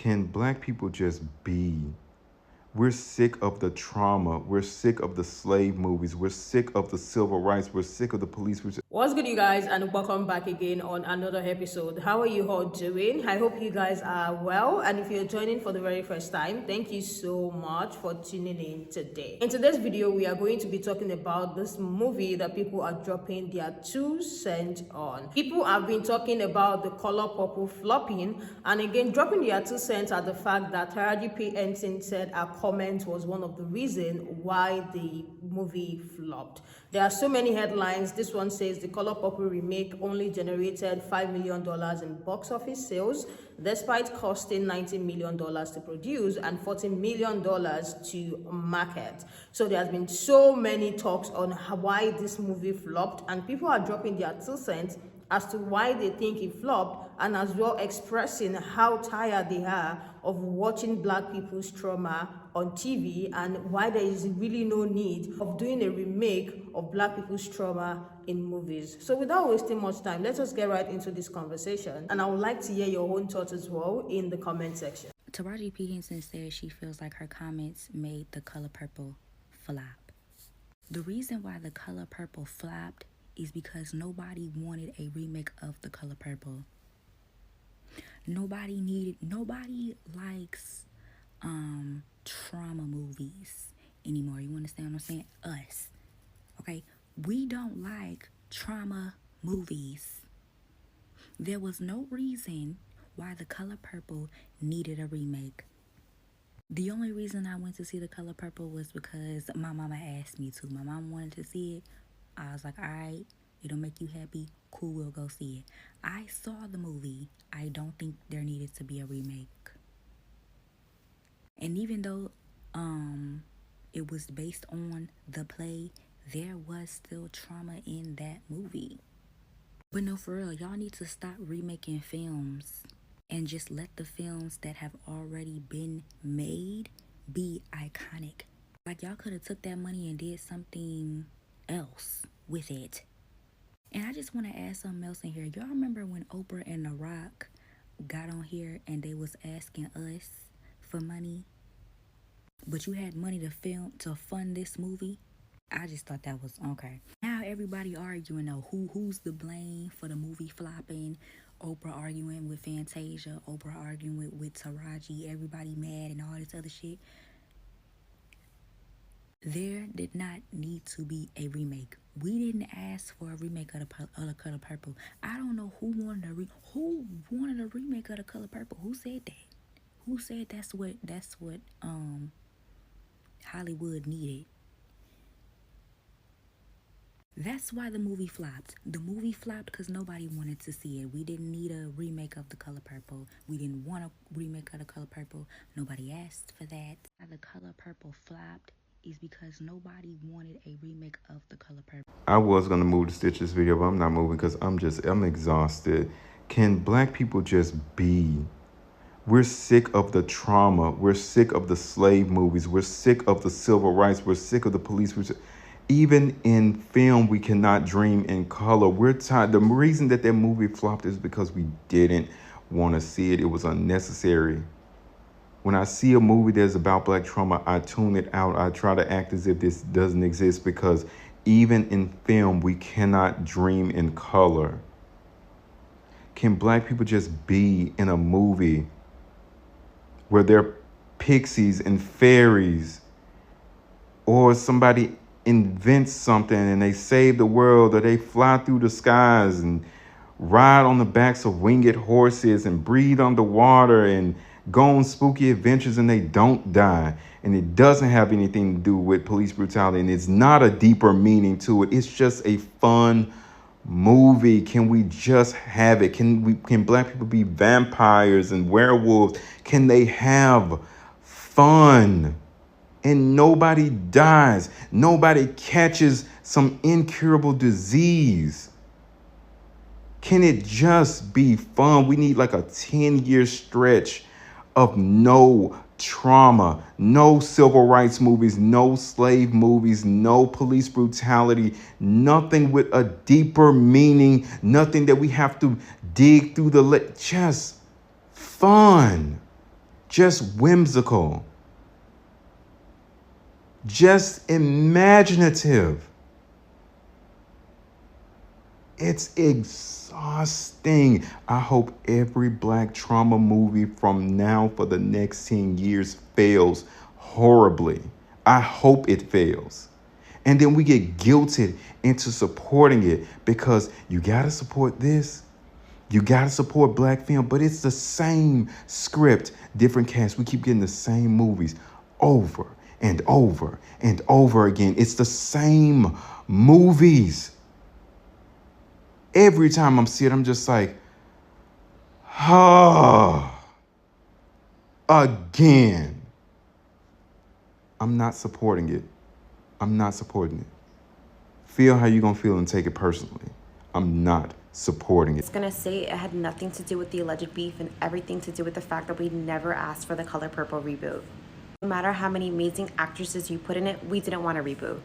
Can Black people just be? We're sick of the trauma. We're sick of the slave movies. We're sick of the civil rights. We're sick of the police. What's good, you guys, and welcome back again on another episode. How are you all doing? I hope you guys are well. And if you're joining for the very first time, thank you so much for tuning in today. In today's video, we are going to be talking about this movie that people are dropping their 2 cents on. People have been talking about The Color Purple flopping, and again, dropping their 2 cents at the fact that Taraji P. Henson said her comment was one of the reasons why the movie flopped. There are so many headlines. This one says The Color Purple remake only generated $5 million in box office sales, despite costing $19 million to produce and $14 million to market. So there has been so many talks on why this movie flopped, and people are dropping their 2 cents as to why they think it flopped, and as well expressing how tired they are of watching Black people's trauma on TV, and why there is really no need of doing a remake of Black people's trauma in movies. So without wasting much time, let us get right into this conversation, and I would like to hear your own thoughts as well in the comment section. Taraji P. Henson says she feels like her comments made The Color Purple flop. The reason why The Color Purple flopped is because nobody wanted a remake of The Color Purple. Nobody likes trauma movies anymore. You understand what I'm saying? Us. Okay? We don't like trauma movies. There was no reason why The Color Purple needed a remake. The only reason I went to see The Color Purple was because my mama asked me to. My mom wanted to see it. I was like, all right, it'll make you happy. Cool, we'll go see it. I saw the movie. I don't think there needed to be a remake. And even though it was based on the play, there was still trauma in that movie. But no, for real, y'all need to stop remaking films and just let the films that have already been made be iconic. Like, y'all could have took that money and did something else with it. And I just want to add something else in here. Y'all remember when Oprah and The Rock got on here and they was asking us for money, but you had money to fund this movie? I just thought that was okay. Now everybody arguing though, who's to blame for the movie flopping. Oprah arguing with Fantasia, Oprah arguing with Taraji, everybody mad and all this other shit. There did not need to be a remake. We didn't ask for a remake of The Color Purple. I don't know who wanted a remake of The Color Purple. Who said that? Who said that's what Hollywood needed? That's why the movie flopped. The movie flopped because nobody wanted to see it. We didn't need a remake of The Color Purple. We didn't want a remake of The Color Purple. Nobody asked for that. Why The Color Purple flopped is because nobody wanted a remake of The Color Purple. I was going to move to stitch this video, but I'm not moving because I'm exhausted. Can Black people just be? We're sick of the trauma. We're sick of the slave movies. We're sick of the civil rights. We're sick of the police. Even in film, we cannot dream in color. We're tired. The reason that movie flopped is because we didn't want to see it. It was unnecessary. When I see a movie that's about Black trauma, I tune it out. I try to act as if this doesn't exist, because even in film, we cannot dream in color. Can Black people just be in a movie where they're pixies and fairies, or somebody invents something and they save the world, or they fly through the skies and ride on the backs of winged horses and breathe underwater and go on spooky adventures and they don't die, and it doesn't have anything to do with police brutality, and it's not a deeper meaning to it. It's just a fun movie. Can we just have it? Can Black people be vampires and werewolves? Can they have fun and nobody dies? Nobody catches some incurable disease. Can it just be fun? We need like a 10-year stretch of no trauma, no civil rights movies, no slave movies, no police brutality, nothing with a deeper meaning, nothing that we have to dig through just fun. just whimsical, just imaginative. It's exhausting. I hope every Black trauma movie from now for the next 10 years fails horribly. I hope it fails. And then we get guilted into supporting it because you got to support this. You got to support Black film, but it's the same script, different cast. We keep getting the same movies over and over and over again. It's the same movies. Every time I'm seeing it, I'm just like, again. I'm not supporting it. I'm not supporting it. Feel how you're going to feel and take it personally. I'm not supporting it. I was going to say it had nothing to do with the alleged beef and everything to do with the fact that we never asked for the Color Purple reboot. No matter how many amazing actresses you put in it, we didn't want a reboot.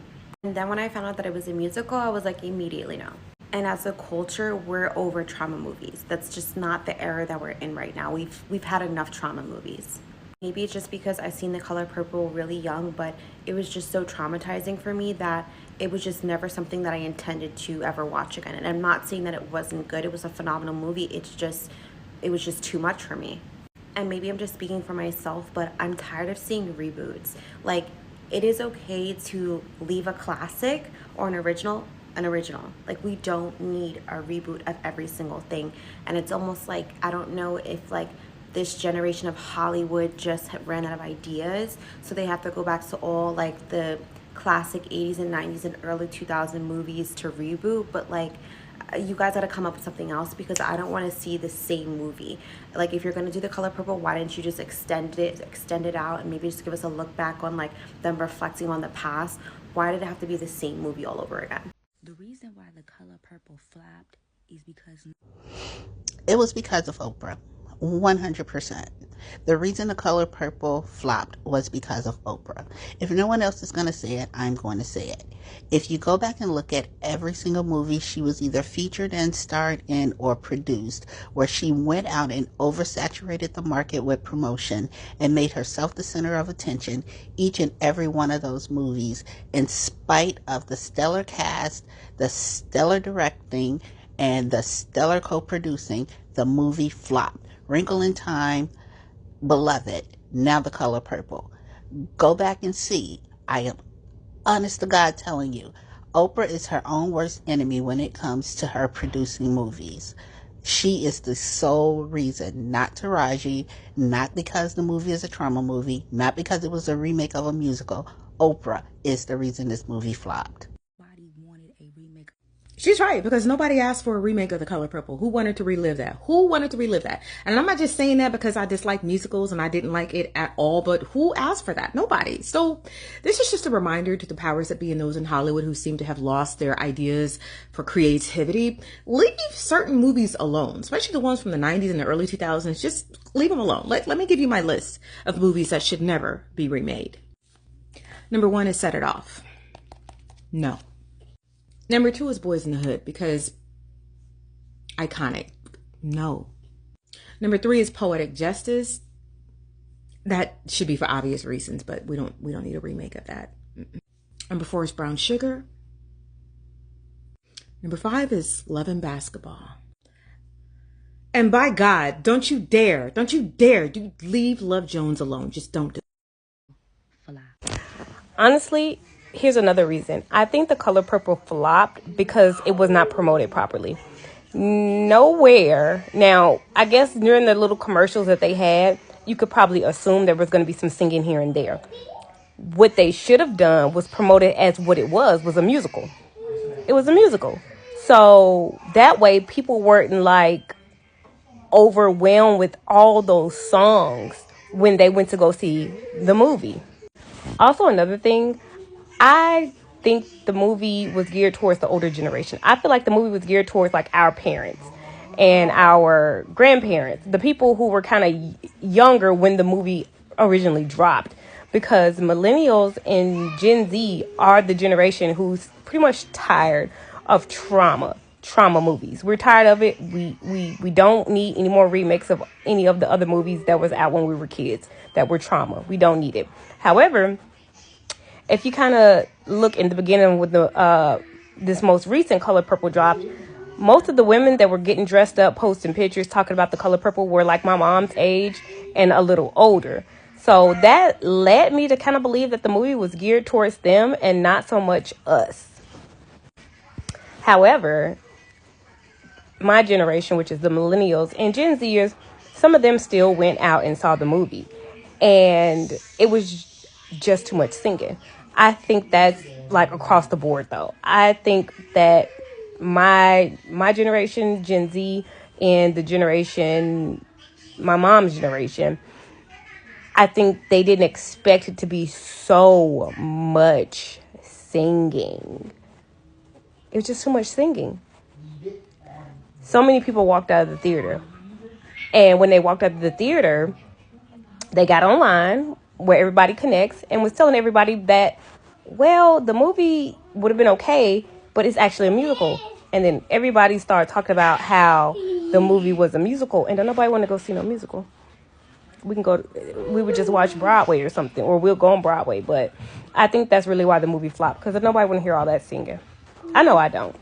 And then when I found out that it was a musical, I was like, immediately no. And as a culture, we're over trauma movies. That's just not the era that we're in right now. We've had enough trauma movies. Maybe it's just because I seen The Color Purple really young, but it was just so traumatizing for me that it was just never something that I intended to ever watch again. And I'm not saying that it wasn't good. It was a phenomenal movie. It was just too much for me. And maybe I'm just speaking for myself, but I'm tired of seeing reboots. Like, it is okay to leave a classic or an original. Like, we don't need a reboot of every single thing. And it's almost like, I don't know if like this generation of Hollywood just ran out of ideas, so they have to go back to all like the classic 80s and 90s and early 2000 movies to reboot. But like, you guys got to come up with something else, because I don't want to see the same movie. Like, if you're going to do The Color Purple, why didn't you just extend it out and maybe just give us a look back on like them reflecting on the past? Why did it have to be the same movie all over again? The reason why The Color Purple flopped is because it was because of Oprah. 100%. The reason The Color Purple flopped was because of Oprah. If no one else is going to say it, I'm going to say it. If you go back and look at every single movie she was either featured in, starred in, or produced, where she went out and oversaturated the market with promotion and made herself the center of attention, each and every one of those movies, in spite of the stellar cast, the stellar directing, and the stellar co-producing, the movie flopped. Wrinkle in Time, Beloved, now The Color Purple. Go back and see. I am honest to God telling you, Oprah is her own worst enemy when it comes to her producing movies. She is the sole reason, not Taraji, not because the movie is a trauma movie, not because it was a remake of a musical. Oprah is the reason this movie flopped. nobody wanted a remake. She's right, because nobody asked for a remake of The Color Purple. Who wanted to relive that? Who wanted to relive that? And I'm not just saying that because I dislike musicals and I didn't like it at all, but who asked for that? Nobody. So this is just a reminder to the powers that be and those in Hollywood who seem to have lost their ideas for creativity. Leave certain movies alone, especially the ones from the 90s and the early 2000s. Just leave them alone. Let me give you my list of movies that should never be remade. Number 1 is Set It Off. No. Number 2 is Boys in the Hood, because iconic. No. Number 3 is Poetic Justice. That should be for obvious reasons, but we don't need a remake of that. Number 4 is Brown Sugar. Number 5 is Love and Basketball. And by God, don't you dare leave Love Jones alone. Just don't do it. Honestly, here's another reason. I think The Color Purple flopped because it was not promoted properly. Nowhere. Now, I guess during the little commercials that they had, you could probably assume there was going to be some singing here and there. What they should have done was promote it as what it was a musical. It was a musical. So that way people weren't like overwhelmed with all those songs when they went to go see the movie. Also, another thing, I think the movie was geared towards the older generation. I feel like the movie was geared towards like our parents and our grandparents, the people who were kind of younger when the movie originally dropped, because millennials and Gen Z are the generation who's pretty much tired of trauma. trauma movies. We're tired of it. We don't need any more remakes of any of the other movies that was out when we were kids that were trauma. We don't need it. However, if you kind of look in the beginning with the this most recent Color Purple drop, most of the women that were getting dressed up, posting pictures, talking about the Color Purple were like my mom's age and a little older. So that led me to kind of believe that the movie was geared towards them and not so much us. However, my generation, which is the millennials and Gen Zers, some of them still went out and saw the movie. And it was just too much singing. I think that's like across the board, though. I think that my generation, Gen Z, and the generation, my mom's generation, I think they didn't expect it to be so much singing. It was just too much singing. So many people walked out of the theater. And when they walked out of the theater, they got online where everybody connects and was telling everybody that, well, the movie would have been okay, but it's actually a musical. And then everybody started talking about how the movie was a musical, and don't nobody want to go see no musical. We would just watch Broadway or something, or we'll go on Broadway. But I think that's really why the movie flopped, because nobody want to hear all that singing. I know I don't.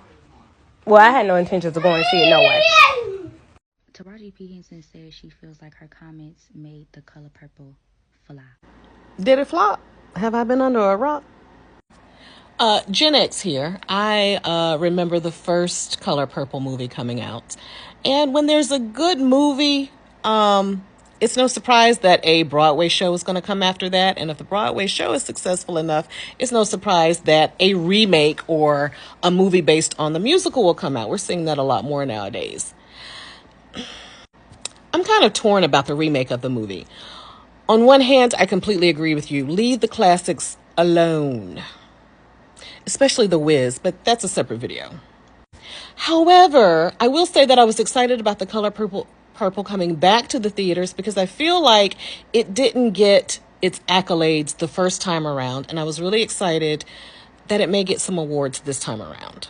Well, I had no intentions of going to see it no way. Taraji P. Henson said she feels like her comments made The Color Purple flop. Did it flop? Have I been under a rock? Gen X here. I remember the first Color Purple movie coming out. And when there's a good movie, it's no surprise that a Broadway show is going to come after that. And if the Broadway show is successful enough, it's no surprise that a remake or a movie based on the musical will come out. We're seeing that a lot more nowadays. I'm kind of torn about the remake of the movie. On one hand, I completely agree with you. Leave the classics alone. Especially The Wiz, but that's a separate video. However, I will say that I was excited about The Color Purple coming back to the theaters because I feel like it didn't get its accolades the first time around, and I was really excited that it may get some awards this time around.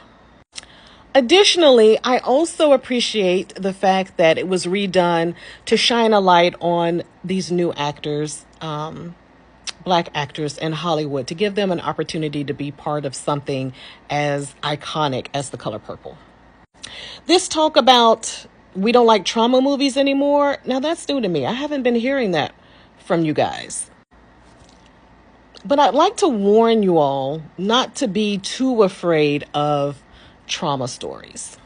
Additionally, I also appreciate the fact that it was redone to shine a light on these new actors, Black actors in Hollywood, to give them an opportunity to be part of something as iconic as The Color Purple. This talk about we don't like trauma movies anymore, now that's new to me. I haven't been hearing that from you guys. But I'd like to warn you all not to be too afraid of trauma stories.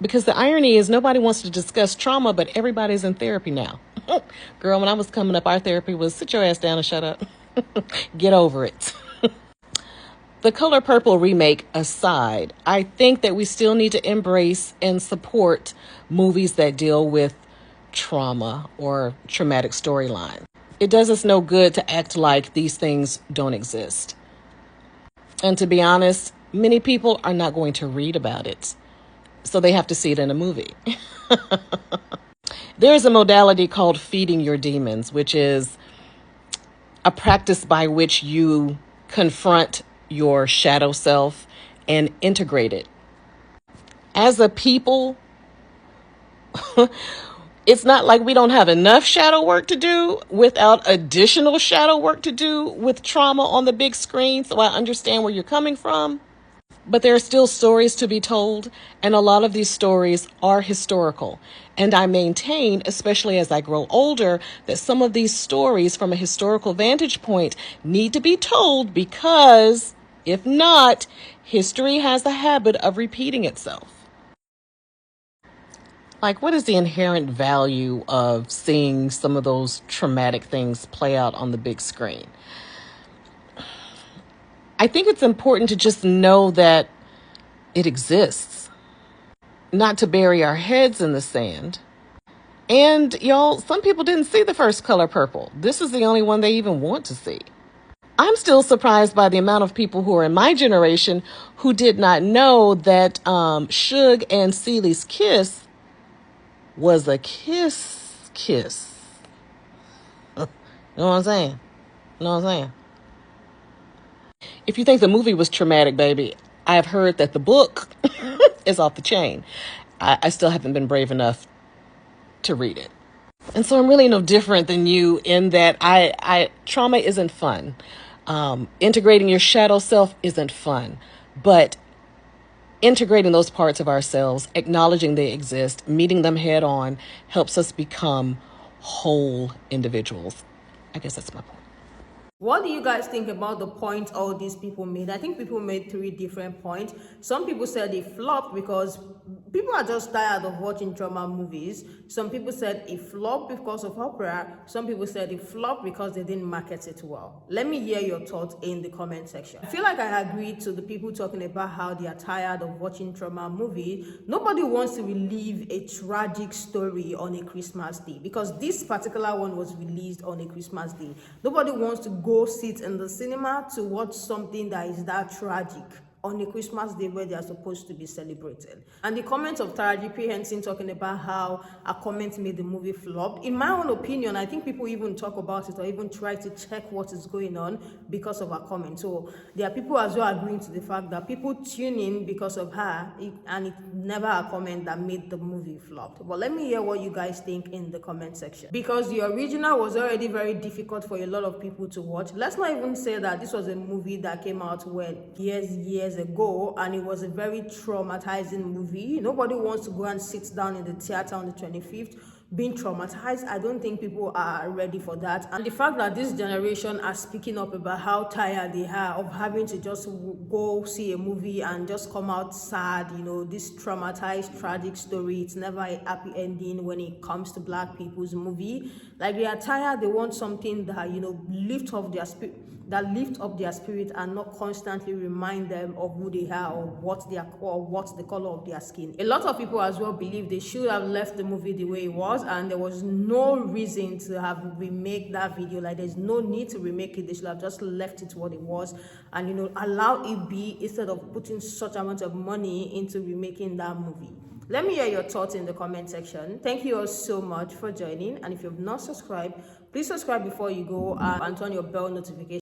Because the irony is nobody wants to discuss trauma, but everybody's in therapy now. Girl, when I was coming up, our therapy was sit your ass down and shut up. Get over it. The Color Purple remake aside, I think that we still need to embrace and support movies that deal with trauma or traumatic storyline. It does us no good to act like these things don't exist. And to be honest, many people are not going to read about it, so they have to see it in a movie. There's a modality called feeding your demons, which is a practice by which you confront your shadow self and integrate it. As a people, it's not like we don't have enough shadow work to do without additional shadow work to do with trauma on the big screen. So I understand where you're coming from. But there are still stories to be told, and a lot of these stories are historical. And I maintain, especially as I grow older, that some of these stories from a historical vantage point need to be told because, if not, history has a habit of repeating itself. Like, what is the inherent value of seeing some of those traumatic things play out on the big screen? I think it's important to just know that it exists, not to bury our heads in the sand. And y'all, some people didn't see the first Color Purple. This is the only one they even want to see. I'm still surprised by the amount of people who are in my generation who did not know that Suge and Celie's kiss was a kiss. You know what I'm saying? You know what I'm saying? If you think the movie was traumatic, baby, I've heard that the book is off the chain. I still haven't been brave enough to read it. And so I'm really no different than you in that trauma isn't fun. Integrating your shadow self isn't fun, but integrating those parts of ourselves, acknowledging they exist, meeting them head on, helps us become whole individuals. I guess that's my point. What do you guys think about the point all these people made? I think people made 3 different points. Some people said it flopped because people are just tired of watching trauma movies. Some people said it flopped because of Oprah. Some people said it flopped because they didn't market it well. Let me hear your thoughts in the comment section. I feel like I agree to the people talking about how they are tired of watching trauma movies. Nobody wants to relive a tragic story on a Christmas day, because this particular one was released on a Christmas day. Nobody wants to go sit in the cinema to watch something that is that tragic on a Christmas day where they are supposed to be celebrated. And the comments of Taraji P. Henson talking about how a comment made the movie flop, in my own opinion, I think people even talk about it or even try to check what is going on because of her comment. So there are people as well agreeing to the fact that people tune in because of her, and it's never a comment that made the movie flop. But let me hear what you guys think in the comment section. Because the original was already very difficult for a lot of people to watch. Let's not even say that this was a movie that came out when years ago, and it was a very traumatizing movie. Nobody wants to go and sit down in the theater on the 25th being traumatized. I don't think people are ready for that. And the fact that this generation are speaking up about how tired they are of having to just go see a movie and just come out sad, you know, this traumatized, tragic story, it's never a happy ending when it comes to Black people's movie. Like, they are tired, they want something that, you know, lift up their spirit and not constantly remind them of who they are or what's the color of their skin. A lot of people as well believe they should have left the movie the way it was, and there was no reason to have remake that video. Like, there's no need to remake it. They should have just left it what it was and, you know, allow it be, instead of putting such amount of money into remaking that movie. Let me hear your thoughts in the comment section. Thank you all so much for joining, and if you have not subscribed, please subscribe before you go and turn your bell notification